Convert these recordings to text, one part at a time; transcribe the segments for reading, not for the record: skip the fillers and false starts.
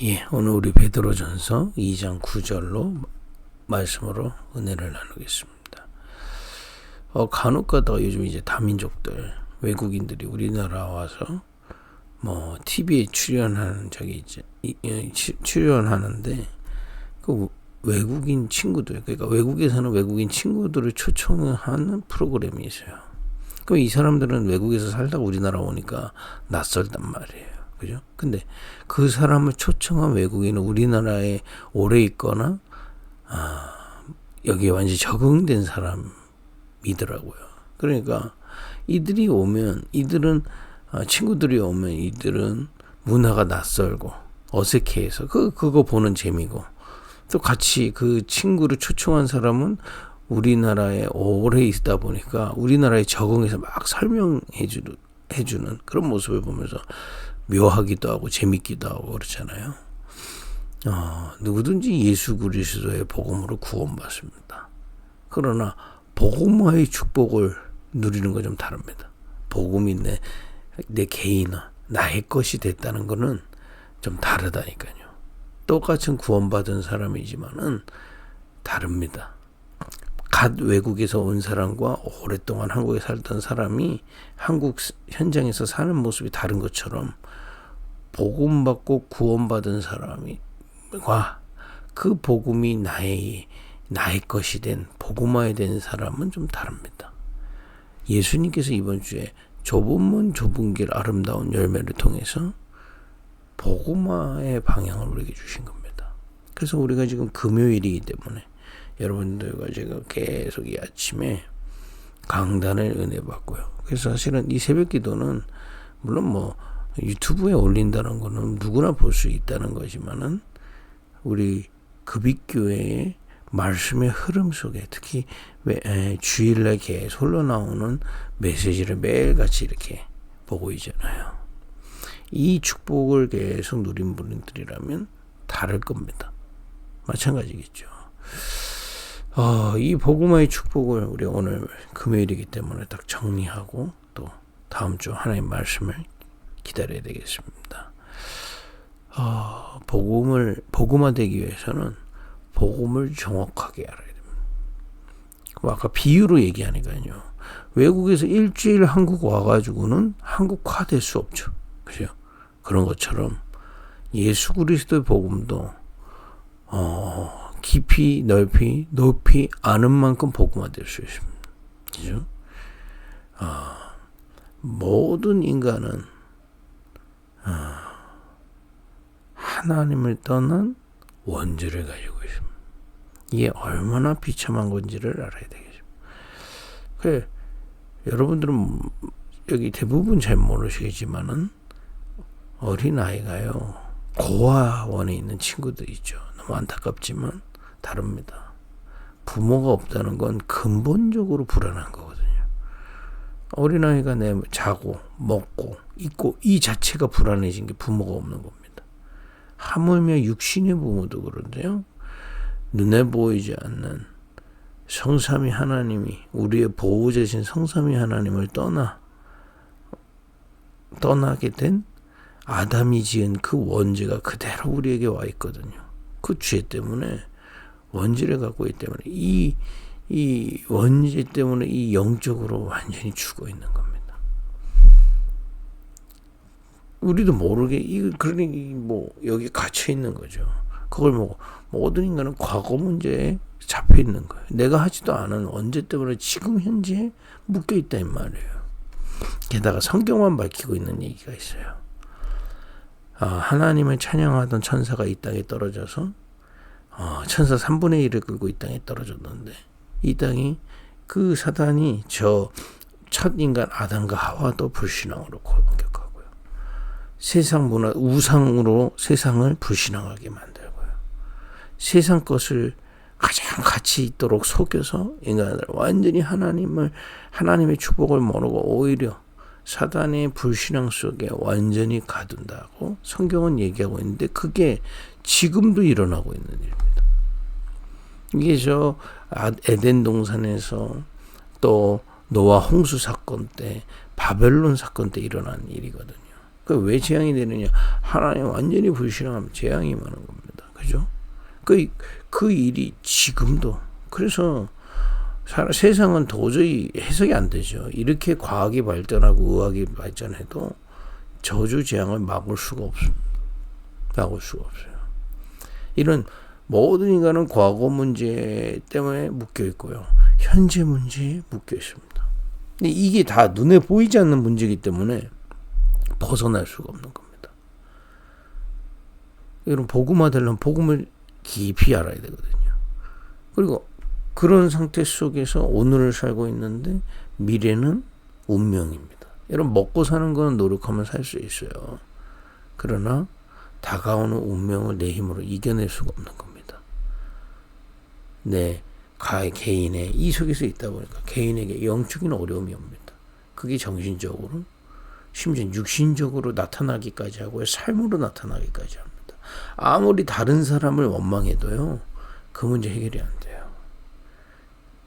예, 오늘 우리 베드로전서 2장 9절로 말씀으로 은혜를 나누겠습니다. 간혹가다가 요즘 이제 다민족들, 외국인들이 우리나라 와서 뭐 TV에 출연하는 출연하는데 그 외국인 친구들, 그러니까 외국에서는 외국인 친구들을 초청하는 프로그램이 있어요. 그럼 이 사람들은 외국에서 살다가 우리나라 오니까 낯설단 말이에요. 그죠? 근데 그 사람을 초청한 외국인은 우리나라에 오래 있거나 여기에 완전히 적응된 사람이더라고요. 그러니까 이들이 오면 친구들이 오면 이들은 문화가 낯설고 어색해해서 그거 보는 재미고, 또 같이 그 친구를 초청한 사람은 우리나라에 오래 있다 보니까 우리나라에 적응해서 막 해주는 그런 모습을 보면서 묘하기도 하고 재밌기도 하고 그렇잖아요. 누구든지 예수 그리스도의 복음으로 구원받습니다. 그러나 복음화의 축복을 누리는 건 좀 다릅니다. 복음이 내 개인화, 나의 것이 됐다는 거는 좀 다르다니까요. 똑같은 구원받은 사람이지만은 다릅니다. 갓 외국에서 온 사람과 오랫동안 한국에 살던 사람이 한국 현장에서 사는 모습이 다른 것처럼 복음받고 구원받은 사람과 그 복음이 나의 것이 된 복음화에 된 사람은 좀 다릅니다. 예수님께서 이번 주에 좁은 문 좁은 길 아름다운 열매를 통해서 복음화의 방향을 우리에게 주신 겁니다. 그래서 우리가 지금 금요일이기 때문에 여러분들과 제가 계속 이 아침에 강단을 은혜 받고요. 그래서 사실은 이 새벽 기도는 물론 뭐 유튜브에 올린다는 거는 누구나 볼 수 있다는 거지만은 우리 급익교회의 말씀의 흐름 속에 특히 주일날 계속 흘러나오는 메시지를 매일같이 이렇게 보고 있잖아요. 이 축복을 계속 누린 분들이라면 다를 겁니다. 마찬가지겠죠. 이 복음화의 축복을 우리 오늘 금요일이기 때문에 딱 정리하고 또 다음 주 하나님의 말씀을 기다려야 되겠습니다. 복음화되기 위해서는 복음을 정확하게 알아야 됩니다. 아까 비유로 얘기하니까요. 외국에서 일주일 한국 와가지고는 한국화 될 수 없죠. 그죠? 그런 것처럼 예수 그리스도의 복음도 깊이 넓이 높이 아는 만큼 복음화될 수 있습니다. 그죠? 모든 인간은 하나님을 떠난 원죄를 가지고 있습니다. 이게 얼마나 비참한 건지를 알아야 되겠죠. 그래, 여러분들은 여기 대부분 잘 모르시겠지만은 어린아이가요 고아원에 있는 친구들 있죠. 너무 안타깝지만 다릅니다. 부모가 없다는 건 근본적으로 불안한 거거든요. 어린아이가 자고 먹고 있고 이 자체가 불안해진 게 부모가 없는 겁니다. 하물며 육신의 부모도 그런데요. 눈에 보이지 않는 성삼위 하나님이 우리의 보호자신 성삼위 하나님을 떠나게 된 아담이 지은 그 원죄가 그대로 우리에게 와 있거든요. 그 죄 때문에 원죄를 갖고 있기 때문에 이 원죄 때문에 이 영적으로 완전히 죽어 있는 겁니다. 우리도 모르게 그러니 여기 갇혀 있는 거죠. 그걸 모든 인간은 과거 문제에 잡혀 있는 거예요. 내가 하지도 않은 원죄 때문에 지금 현재 묶여 있다 이 말이에요. 게다가 성경만 밝히고 있는 얘기가 있어요. 하나님을 찬양하던 천사가 이 땅에 떨어져서 천사 3분의 1을 끌고 이 땅에 떨어졌는데 이 땅이 그 사단이 저 첫 인간 아담과 하와도 불신앙으로 공격하고요. 세상 문화 우상으로 세상을 불신앙하게 만들고요. 세상 것을 가장 가치 있도록 속여서 인간을 완전히 하나님의 축복을 모르고 오히려 사단의 불신앙 속에 완전히 가둔다고 성경은 얘기하고 있는데 그게 지금도 일어나고 있는 일입니다. 이게 에덴 동산에서 또 노아 홍수 사건 때 바벨론 사건 때 일어난 일이거든요. 그 왜 재앙이 되느냐? 하나님 완전히 불신앙하면 재앙이 임하는 겁니다. 그죠? 그 일이 지금도. 그래서 세상은 도저히 해석이 안 되죠. 이렇게 과학이 발전하고 의학이 발전해도 저주 재앙을 막을 수가 없습니다. 막을 수가 없어요. 이런 모든 인간은 과거 문제 때문에 묶여 있고요. 현재 문제에 묶여 있습니다. 근데 이게 다 눈에 보이지 않는 문제이기 때문에 벗어날 수가 없는 겁니다. 여러분, 복음화 되려면 복음을 깊이 알아야 되거든요. 그리고 그런 상태 속에서 오늘을 살고 있는데 미래는 운명입니다. 여러분, 먹고 사는 건 노력하면 살 수 있어요. 그러나 다가오는 운명을 내 힘으로 이겨낼 수가 없는 겁니다. 개인의 이 속에서 있다 보니까 개인에게 영적인 어려움이 옵니다. 그게 정신적으로 심지어 육신적으로 나타나기까지 하고요. 삶으로 나타나기까지 합니다. 아무리 다른 사람을 원망해도요. 그 문제 해결이 안 돼요.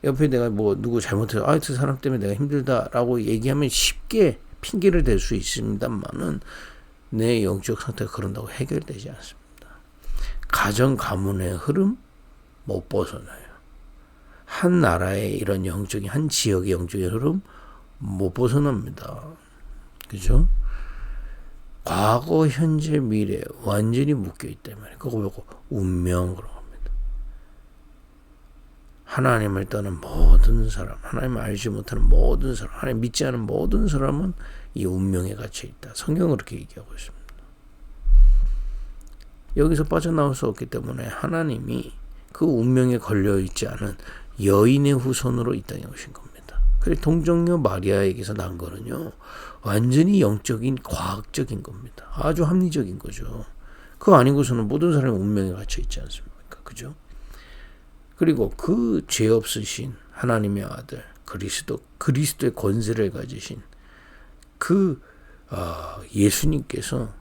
옆에 내가 누구 잘못해서 저 사람 때문에 내가 힘들다라고 얘기하면 쉽게 핑계를 댈 수 있습니다만은 내 영적 상태가 그런다고 해결되지 않습니다. 가정 가문의 흐름 못 벗어나요. 한 나라의 이런 영적인 한 지역의 영적인 흐름 못 벗어납니다. 그죠? 과거, 현재, 미래 완전히 묶여있기 때문에 그거 보고 운명으로 합니다. 하나님을 떠난 모든 사람, 하나님을 알지 못하는 모든 사람, 하나님 믿지 않은 모든 사람은 이 운명에 갇혀있다. 성경은 그렇게 얘기하고 있습니다. 여기서 빠져나올 수 없기 때문에 하나님이 그 운명에 걸려있지 않은 여인의 후손으로 이 땅에 오신 겁니다. 그래서 동정녀 마리아에게서 난 거는요, 완전히 영적인 과학적인 겁니다. 아주 합리적인 거죠. 그거 아니고서는 모든 사람이 운명에 갇혀 있지 않습니까? 그죠? 그리고 그 죄 없으신 하나님의 아들 그리스도의 권세를 가지신 그 예수님께서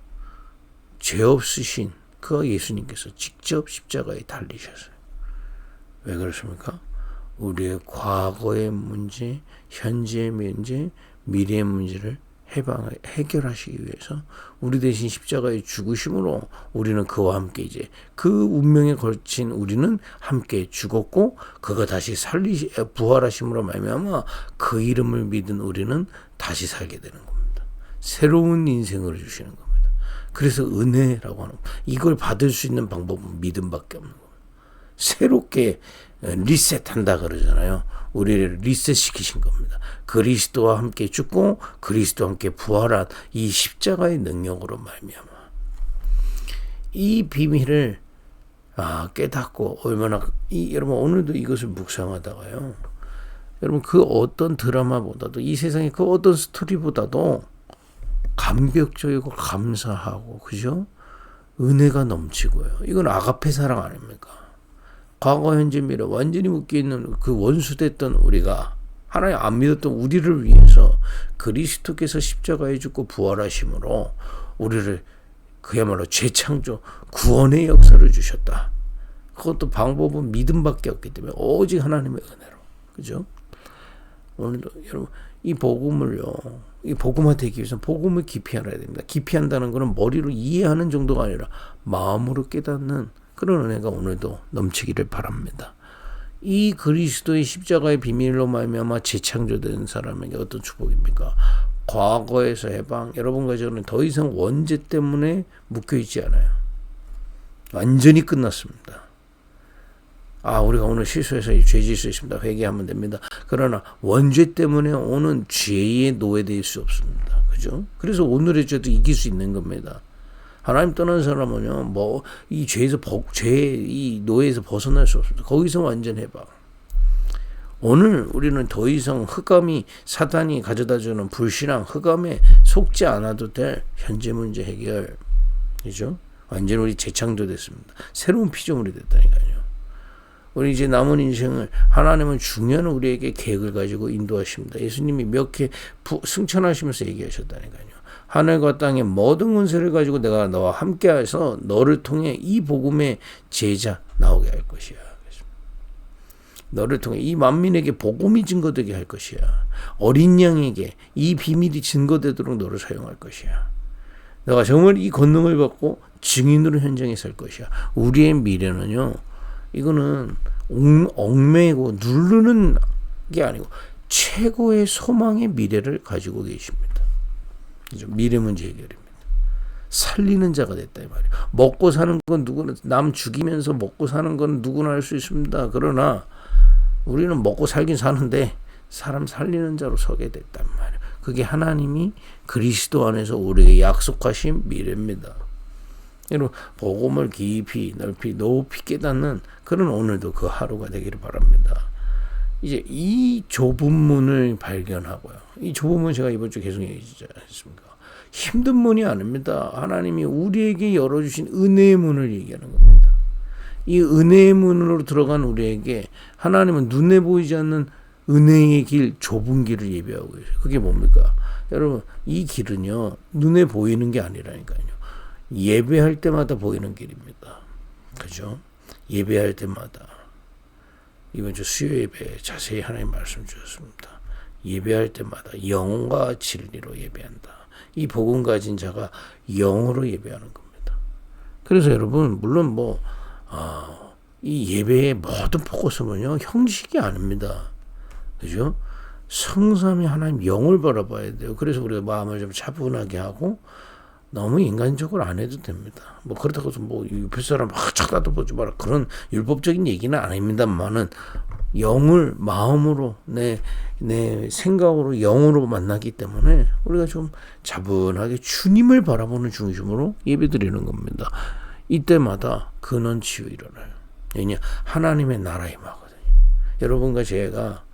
죄 없으신 그 예수님께서 직접 십자가에 달리셨어요. 왜 그렇습니까? 우리의 과거의 문제, 현재의 문제, 미래의 문제를 해결하시기 위해서 우리 대신 십자가에 죽으심으로 우리는 그와 함께 이제 그 운명에 걸친 우리는 함께 죽었고 그가 다시 부활하심으로 말미암아 그 이름을 믿은 우리는 다시 살게 되는 겁니다. 새로운 인생을 주시는 겁니다. 그래서 은혜라고 하는 이걸 받을 수 있는 방법은 믿음밖에 없는 겁니다. 새롭게 리셋한다 그러잖아요. 우리를 리셋시키신 겁니다. 그리스도와 함께 죽고 그리스도와 함께 부활한 이 십자가의 능력으로 말미암아 이 비밀을 깨닫고 얼마나 여러분 오늘도 이것을 묵상하다가요. 여러분 그 어떤 드라마보다도 이 세상의 그 어떤 스토리보다도 감격적이고 감사하고 그죠? 은혜가 넘치고요. 이건 아가페 사랑 아닙니까? 과거, 현재, 미래 완전히 묶여있는 그 원수됐던 우리가 하나님 안 믿었던 우리를 위해서 그리스도께서 십자가에 죽고 부활하심으로 우리를 그야말로 재창조 구원의 역사를 주셨다. 그것도 방법은 믿음밖에 없기 때문에 오직 하나님의 은혜로. 그죠? 오늘도 여러분 이 복음을요. 이 복음화되기 위해서는 복음을 깊이 알아야 됩니다. 깊이 한다는 것은 머리로 이해하는 정도가 아니라 마음으로 깨닫는 그런 은혜가 오늘도 넘치기를 바랍니다. 이 그리스도의 십자가의 비밀로 말미암아 재창조된 사람에게 어떤 축복입니까? 과거에서 해방, 여러분과 저는 더 이상 원죄 때문에 묶여있지 않아요. 완전히 끝났습니다. 우리가 오늘 실수해서 죄 지을 수 있습니다. 회개하면 됩니다. 그러나 원죄 때문에 오는 죄에 노예될 수 없습니다. 그죠? 그래서 오늘의 죄도 이길 수 있는 겁니다. 하나님 떠난 사람은요, 이 이 노예에서 벗어날 수 없습니다. 거기서 완전 해방. 오늘 우리는 더 이상 사단이 가져다주는 불신앙, 흑암에 속지 않아도 될 현재 문제 해결. 그죠? 완전 우리 재창조됐습니다. 새로운 피조물이 됐다니까요. 우리 이제 남은 인생을 하나님은 중요한 우리에게 계획을 가지고 인도하십니다. 예수님이 몇 개 승천하시면서 얘기하셨다니까요. 하늘과 땅의 모든 권세를 가지고 내가 너와 함께해서 너를 통해 이 복음의 제자 나오게 할 것이야. 너를 통해 이 만민에게 복음이 증거되게 할 것이야. 어린 양에게 이 비밀이 증거되도록 너를 사용할 것이야. 내가 정말 이 권능을 받고 증인으로 현장에 설 것이야. 우리의 미래는요, 이거는 얽매고 누르는 게 아니고 최고의 소망의 미래를 가지고 계십니다. 그죠? 미래 문제 해결입니다. 살리는 자가 됐다 이 말이에요. 먹고 사는 건 누구나, 남 죽이면서 먹고 사는 건 누구나 할 수 있습니다. 그러나 우리는 먹고 살긴 사는데 사람 살리는 자로 서게 됐단 말이에요. 그게 하나님이 그리스도 안에서 우리에게 약속하신 미래입니다. 여러분, 복음을 깊이 넓이 높이 깨닫는 그런 오늘도 그 하루가 되기를 바랍니다. 이제 이 좁은 문을 발견하고요. 이 좁은 문 제가 이번 주 계속 얘기하지 않습니까? 힘든 문이 아닙니다. 하나님이 우리에게 열어주신 은혜의 문을 얘기하는 겁니다. 이 은혜의 문으로 들어간 우리에게 하나님은 눈에 보이지 않는 은혜의 길, 좁은 길을 예비하고 계세요. 그게 뭡니까? 여러분, 이 길은요, 눈에 보이는 게 아니라니까요. 예배할 때마다 보이는 길입니다. 그죠? 예배할 때마다. 이번 주 수요 예배에 자세히 하나님 말씀 주셨습니다. 예배할 때마다 영과 진리로 예배한다. 이 복음 가진 자가 영으로 예배하는 겁니다. 그래서 여러분, 물론 이 예배의 모든 포커스는요, 형식이 아닙니다. 그죠? 성삼위 하나님 영을 바라봐야 돼요. 그래서 우리가 마음을 좀 차분하게 하고 너무 인간적으로 안 해도 됩니다. 그렇다고 해서 옆에 사람 막 쳐다보지 마라, 그런 율법적인 얘기는 아닙니다만은 영을 마음으로 내 생각으로 영으로 만나기 때문에 우리가 좀 차분하게 주님을 바라보는 중심으로 예배드리는 겁니다. 이때마다 근원 치유 일어나요. 왜냐? 하나님의 나라 임하거든요. 여러분과 제가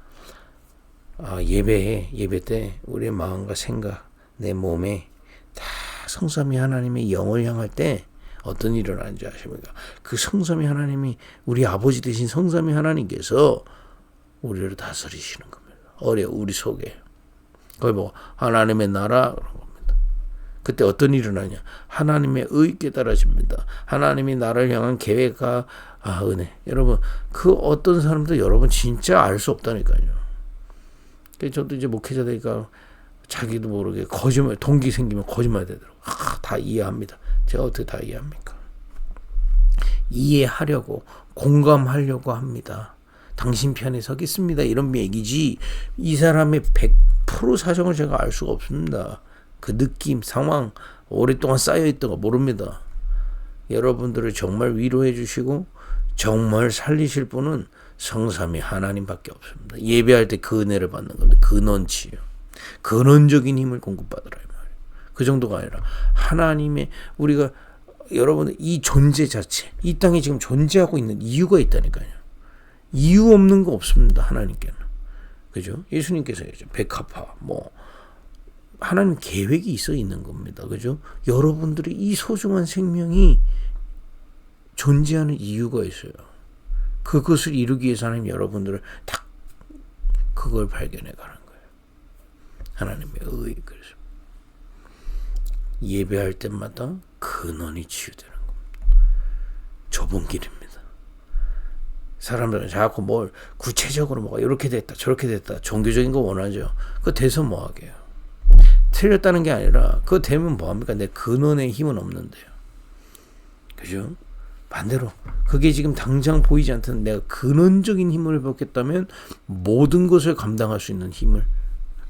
예배 때 우리의 마음과 생각, 내 몸에 다 성삼위 하나님의 영을 향할 때 어떤 일이 일어나는지 아십니까? 그 성삼위 하나님이 우리 아버지 되신 성삼위 하나님께서 우리를 다스리시는 겁니다. 우리 속에. 거기 하나님의 나라 그런 겁니다. 그때 어떤 일이 일어나냐? 하나님의 의 깨달아집니다. 하나님이 나를 향한 계획과 은혜. 여러분, 그 어떤 사람도 여러분 진짜 알 수 없다니까요. 저도 이제 목회자 되니까 자기도 모르게 거짓말, 동기 생기면 거짓말 되더라고요. 다 이해합니다. 제가 어떻게 다 이해합니까? 이해하려고, 공감하려고 합니다. 당신 편에 서겠습니다. 이런 얘기지, 이 사람의 100% 사정을 제가 알 수가 없습니다. 그 느낌, 상황, 오랫동안 쌓여있던 거 모릅니다. 여러분들을 정말 위로해 주시고 정말 살리실 분은 성삼위 하나님밖에 없습니다. 예배할 때 그 은혜를 받는 겁니다. 근원치유. 근원적인 힘을 공급받으라 이 말이에요. 그 정도가 아니라 하나님의, 우리가 여러분들 이 존재 자체, 이 땅에 지금 존재하고 있는 이유가 있다니까요. 이유 없는 거 없습니다. 하나님께는. 그죠? 예수님께서 백합화 하나님 계획이 있어 있는 겁니다. 그죠? 여러분들이 이 소중한 생명이 존재하는 이유가 있어요. 그것을 이루기 위해서 하나님 여러분들을 딱 그걸 발견해 가는 거예요. 하나님의 의. 그래서 예배할 때마다 근원이 치유되는 겁니다. 좁은 길입니다. 사람들은 자꾸 뭘 구체적으로 이렇게 됐다 저렇게 됐다 종교적인 거 원하죠. 그거 돼서 뭐하게요. 틀렸다는 게 아니라 그거 되면 뭐합니까? 내 근원의 힘은 없는데요. 그죠? 반대로 그게 지금 당장 보이지 않던 내가 근원적인 힘을 받겠다면 모든 것을 감당할 수 있는 힘을.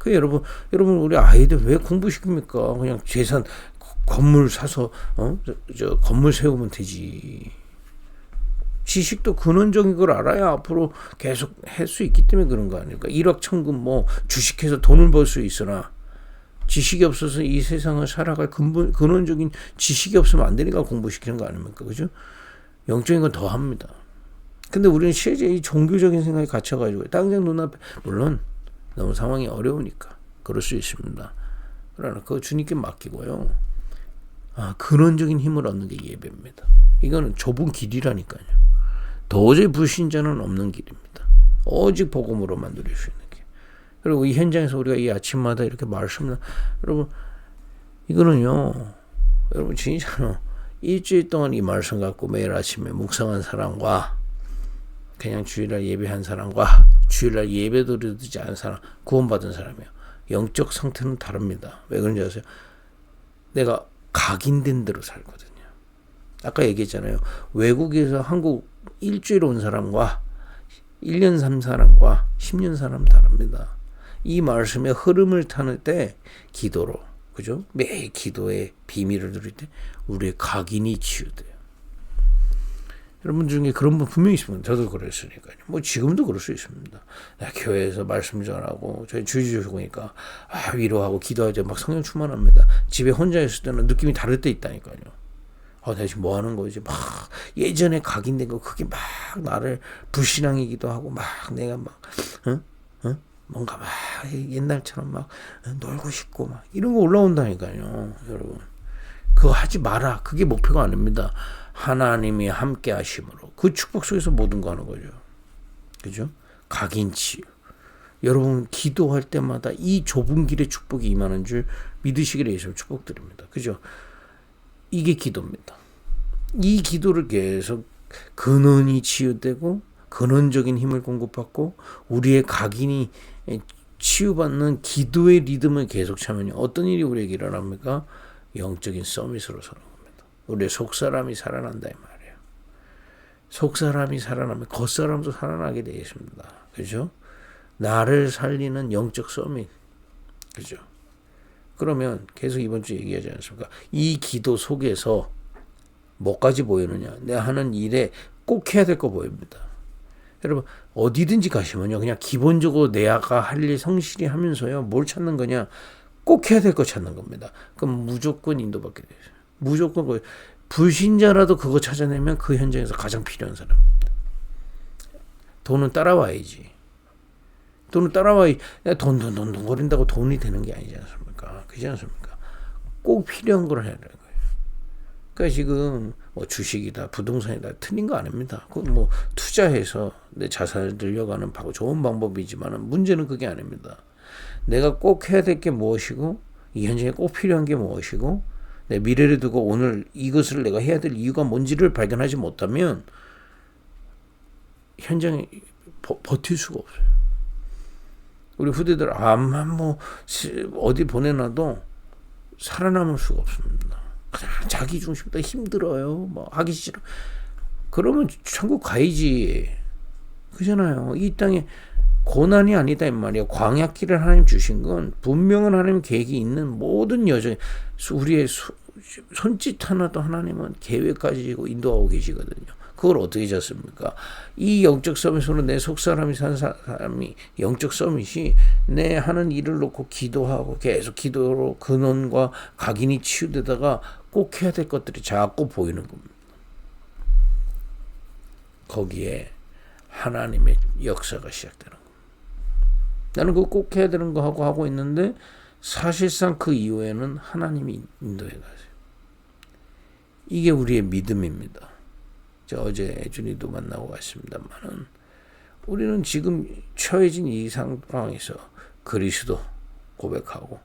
여러분 우리 아이들 왜 공부시킵니까? 그냥 재산 건물 사서 건물 세우면 되지. 지식도 근원적인 걸 알아야 앞으로 계속 할 수 있기 때문에 그런 거 아닐까? 일확천금 주식해서 돈을 벌 수 있으나 지식이 없어서 이 세상을 살아갈 근원적인 지식이 없으면 안 되니까 공부시키는 거 아닙니까? 그죠? 영적인 건 더 합니다. 근데 우리는 실제 이 종교적인 생각에 갇혀가지고 당장 눈앞에, 물론 너무 상황이 어려우니까 그럴 수 있습니다. 그러나 그거 주님께 맡기고요. 근원적인 힘을 얻는 게 예배입니다. 이거는 좁은 길이라니까요. 도저히 불신자는 없는 길입니다. 오직 복음으로만 누릴 수 있는 길. 그리고 이 현장에서 우리가 이 아침마다 이렇게 말씀을, 여러분 이거는요, 여러분 진짜로 일주일 동안 이 말씀 갖고 매일 아침에 묵상한 사람과 그냥 주일날 예배한 사람과 주일날 예배도 드리지 않은 사람, 구원받은 사람이에요. 영적 상태는 다릅니다. 왜 그런지 아세요? 내가 각인된 대로 살거든요. 아까 얘기했잖아요. 외국에서 한국 일주일 온 사람과 1년 산 사람과 10년 사람 다릅니다. 이 말씀의 흐름을 타는 때 기도로, 그죠? 매일 기도의 비밀을 누릴 때 우리의 각인이 치유돼요. 여러분 중에 그런 분 분명히 있습니다. 저도 그랬으니까요. 뭐 지금도 그럴 수 있습니다. 교회에서 말씀 전하고 저희 주지주니까 위로하고 기도하자 막 성령 충만합니다. 집에 혼자 있을 때는 느낌이 다를 때 있다니까요. 내가 지금 뭐 하는 거지? 막 예전에 각인된 거 그게 막 나를 불신앙이기도 하고 막 내가 막 뭔가 막 옛날처럼 막 놀고 싶고 막 이런 거 올라온다니까요. 여러분 그거 하지 마라. 그게 목표가 아닙니다. 하나님이 함께 하심으로 그 축복 속에서 모든 거 하는 거죠. 그죠? 각인치유. 여러분 기도할 때마다 이 좁은 길에 축복이 임하는 줄 믿으시기를 예수님 축복드립니다. 그죠? 이게 기도입니다. 이 기도를 계속 근원이 치유되고 근원적인 힘을 공급받고 우리의 각인이 치유받는 기도의 리듬을 계속 차면요. 어떤 일이 우리에게 일어납니까? 영적인 서밋으로 서는 겁니다. 우리의 속사람이 살아난다 이 말이에요. 속사람이 살아나면 겉사람도 살아나게 되어 있습니다. 그죠? 나를 살리는 영적 서밋. 그죠? 그러면 계속 이번 주 얘기하지 않습니까? 이 기도 속에서 뭐까지 보이느냐? 내가 하는 일에 꼭 해야 될 거 보입니다. 여러분 어디든지 가시면요. 그냥 기본적으로 내가 할 일 성실히 하면서요. 뭘 찾는 거냐? 꼭 해야 될 거 찾는 겁니다. 그럼 무조건 인도받게 돼요. 무조건 불신자라도 그거 찾아내면 그 현장에서 가장 필요한 사람입니다. 돈은 따라와야지. 돈은 따라와야지. 돈 거린다고 돈이 되는 게 아니지 않습니까? 그렇지 않습니까? 꼭 필요한 걸 해야 되는 거예요. 그러니까 지금 뭐 주식이다, 부동산이다 틀린 거 아닙니다. 그건 뭐 투자해서 내 자산을 늘려가는 좋은 방법이지만 문제는 그게 아닙니다. 내가 꼭 해야 될 게 무엇이고 이 현장에 꼭 필요한 게 무엇이고 내 미래를 두고 오늘 이것을 내가 해야 될 이유가 뭔지를 발견하지 못하면 현장에 버틸 수가 없어요. 우리 후대들 암만 뭐 어디 보내놔도 살아남을 수가 없습니다. 그냥 자기 중심보다 힘들어요. 뭐 하기 싫어. 그러면 천국 가야지. 그잖아요. 이 땅에 고난이 아니다 이 말이에요. 광야길을 하나님 주신 건 분명한 하나님 계획이 있는 모든 여정, 우리의 손짓 하나도 하나님은 계획 가지고 인도하고 계시거든요. 그걸 어떻게 잡습니까? 이 영적 서밋으로 내 속사람이 산 사람이 영적 서밋이 내 하는 일을 놓고 기도하고 계속 기도로 근원과 각인이 치유되다가 꼭 해야 될 것들이 자꾸 보이는 겁니다. 거기에 하나님의 역사가 시작되는 겁니다. 나는 그거 꼭 해야 되는 거 하고 있는데 사실상 그 이후에는 하나님이 인도해 가세요. 이게 우리의 믿음입니다. 어제 애준이도 만나고 왔습니다만은 우리는 지금 처해진 이 상황에서 그리스도 고백하고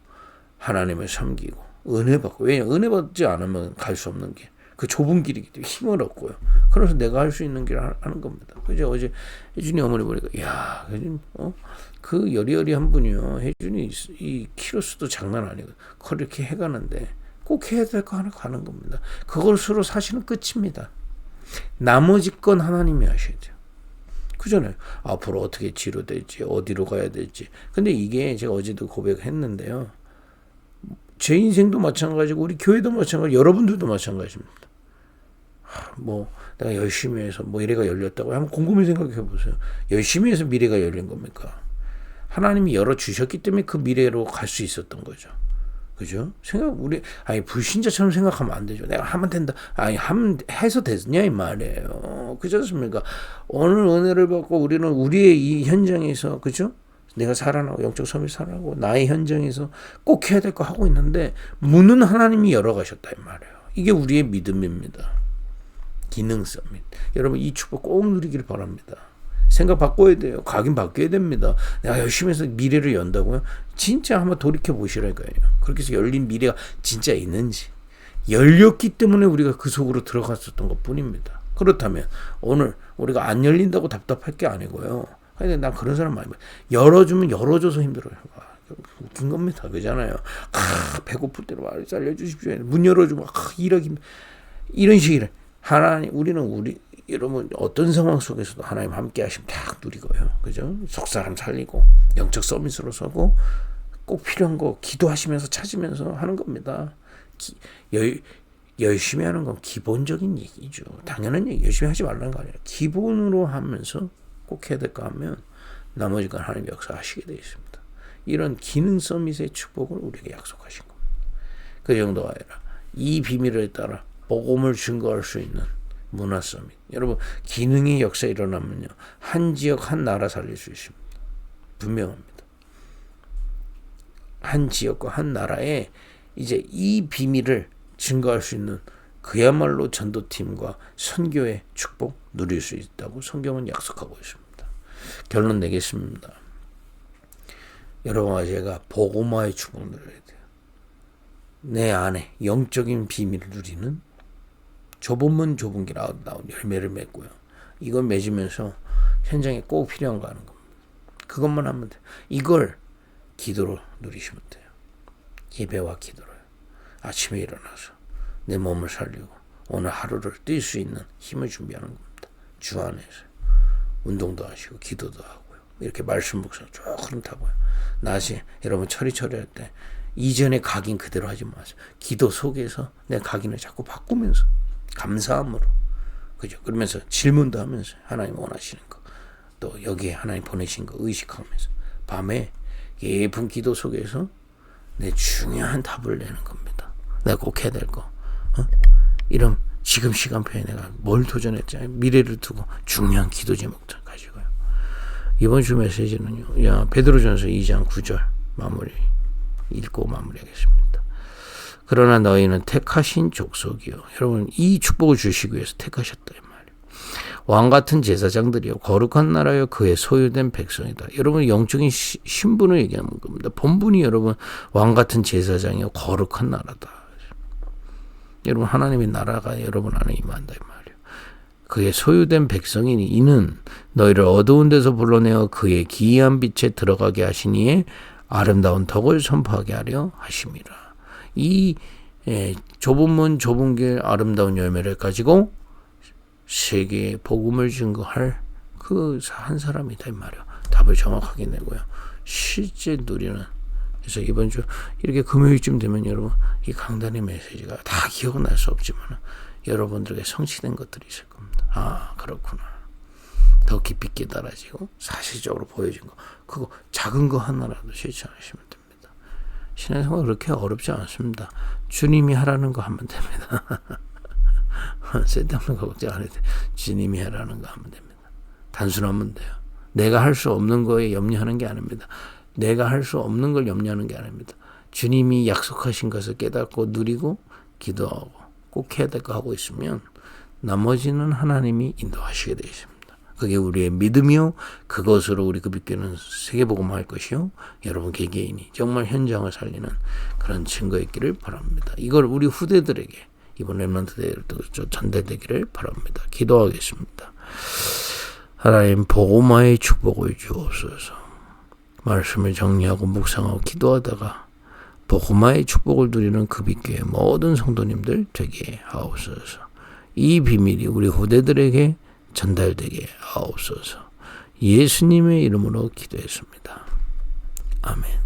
하나님을 섬기고 은혜 받고, 왜냐 은혜 받지 않으면 갈 수 없는 길, 그 좁은 길이기 때문에 힘을 얻고요. 그래서 내가 할 수 있는 길을 하는 겁니다. 그죠? 어제 혜준이 어머니 보니까 야, 그 여리여리한 분이요. 혜준이 이 키로수도 장난 아니고 그렇게 해가는데 꼭 해야 될 거 하나 가는 겁니다. 그것으로 사실은 끝입니다. 나머지 건 하나님이 하셔야죠. 그잖아요. 앞으로 어떻게 치료될지, 어디로 가야 될지. 근데 이게 제가 어제도 고백했는데요. 제 인생도 마찬가지고 우리 교회도 마찬가지고 여러분들도 마찬가지입니다. 뭐 내가 열심히 해서 뭐 미래가 열렸다고 한번 곰곰이 생각해 보세요. 열심히 해서 미래가 열린 겁니까? 하나님이 열어주셨기 때문에 그 미래로 갈 수 있었던 거죠. 그죠? 불신자처럼 생각하면 안 되죠. 내가 하면 된다. 해서 됐냐, 이 말이에요. 그렇지 않습니까? 오늘 은혜를 받고 우리는 우리의 이 현장에서, 그죠? 내가 살아나고, 영적 섬이 살아나고, 나의 현장에서 꼭 해야 될 거 하고 있는데, 문은 하나님이 열어가셨다, 이 말이에요. 이게 우리의 믿음입니다. 기능성. 여러분, 이 축복 꼭 누리기를 바랍니다. 생각 바꿔야 돼요. 각인 바뀌어야 됩니다. 내가 열심히 해서 미래를 연다고요? 진짜 한번 돌이켜 보시라니까요. 그렇게 해서 열린 미래가 진짜 있는지. 열렸기 때문에 우리가 그 속으로 들어갔었던 것 뿐입니다. 그렇다면 오늘 우리가 안 열린다고 답답할 게 아니고요. 근데 난 그런 사람 많이 봐요. 열어주면 열어줘서 힘들어요. 웃긴 겁니다. 그잖아요. 배고플 때로 말을 살려주십시오. 문 열어주면 일하기 이런 식이래. 하나님 우리 여러분 어떤 상황 속에서도 하나님 함께 하시면 딱 누리고요. 그죠? 속 사람 살리고 영적 서밋으로 서고 꼭 필요한 거 기도하시면서 찾으면서 하는 겁니다. 열심히 하는 건 기본적인 얘기죠. 당연한 얘기. 열심히 하지 말라는 거 아니라 기본으로 하면서 꼭 해야 될 거 하면 나머지 건 하나님 역사하시게 되어 있습니다. 이런 기능 서밋의 축복을 우리에게 약속하신 겁니다. 그 정도가 아니라 이 비밀에 따라 복음을 증거할 수 있는 문화 서밋. 여러분 기능의 역사 일어나면요. 한 지역 한 나라 살릴 수 있습니다. 분명합니다. 한 지역과 한 나라에 이제 이 비밀을 증거할 수 있는 그야말로 전도팀과 선교의 축복 누릴 수 있다고 성경은 약속하고 있습니다. 결론 내겠습니다. 여러분과 제가 복음화의 축복 누려야 돼요. 내 안에 영적인 비밀을 누리는 좁은 문 좁은 길 나온 열매를 맺고요. 이걸 맺으면서 현장에 꼭 필요한 거 하는 겁니다. 그것만 하면 돼요. 이걸 기도로 누리시면 돼요. 예배와 기도로요. 아침에 일어나서 내 몸을 살리고 오늘 하루를 뛸 수 있는 힘을 준비하는 겁니다. 주 안에서 운동도 하시고 기도도 하고요. 이렇게 말씀 묵상 쭉 흐름 타고요. 낮에 여러분 처리할 때 이전의 각인 그대로 하지 마세요. 기도 속에서 내 각인을 자꾸 바꾸면서 감사함으로 그죠? 그러면서 질문도 하면서 하나님 원하시는 거 또 여기에 하나님 보내신 거 의식하면서 밤에 예쁜 기도 속에서 내 중요한 답을 내는 겁니다. 내가 꼭 해야 될 거. 이런 지금 시간표에 내가 뭘 도전했지? 미래를 두고 중요한 기도 제목들 가지고요. 이번 주 메시지는요. 베드로전서 2장 9절 읽고 마무리하겠습니다. 그러나 너희는 택하신 족속이요. 여러분 이 축복을 주시기 위해서 택하셨다 이 말이에요. 왕같은 제사장들이요. 거룩한 나라요. 그의 소유된 백성이다. 여러분 영적인 신분을 얘기하는 겁니다. 본분이 여러분 왕같은 제사장이요. 거룩한 나라다. 여러분 하나님의 나라가 여러분 안에 임한다 이 말이에요. 그의 소유된 백성이니 이는 너희를 어두운 데서 불러내어 그의 기이한 빛에 들어가게 하시니에 아름다운 덕을 선포하게 하려 하심이라. 이 좁은 문 좁은 길 아름다운 열매를 가지고 세계에 복음을 증거할 그 한 사람이다 이 말이에요. 답을 정확하게 내고요. 실제 누리는. 그래서 이번 주 이렇게 금요일쯤 되면 여러분 이 강단의 메시지가 다 기억은 날 수 없지만 여러분들에게 성취된 것들이 있을 겁니다. 아 그렇구나. 더 깊이 깨달아지고 사실적으로 보여진 거 그거 작은 거 하나라도 실천하시면 됩니다. 신앙생활 그렇게 어렵지 않습니다. 주님이 하라는 거 하면 됩니다. 쓸데없는 거 걱정 안 해도 돼. 주님이 하라는 거 하면 됩니다. 단순하면 돼요. 내가 할 수 없는 거에 염려하는 게 아닙니다. 내가 할 수 없는 걸 염려하는 게 아닙니다. 주님이 약속하신 것을 깨닫고 누리고 기도하고 꼭 해야 될 거 하고 있으면 나머지는 하나님이 인도하시게 되어 있습니다. 그게 우리의 믿음이요. 그것으로 우리 급입교는 세계복음화할 것이요. 여러분 개개인이 정말 현장을 살리는 그런 증거 있기를 바랍니다. 이걸 우리 후대들에게 이번 렘넌트 대회도 전달되기를 바랍니다. 기도하겠습니다. 하나님 복음화의 축복을 주옵소서. 말씀을 정리하고 묵상하고 기도하다가 복음화의 축복을 누리는 급입교의 모든 성도님들 되게 하옵소서. 이 비밀이 우리 후대들에게 전달되게 하옵소서. 예수님의 이름으로 기도했습니다. 아멘.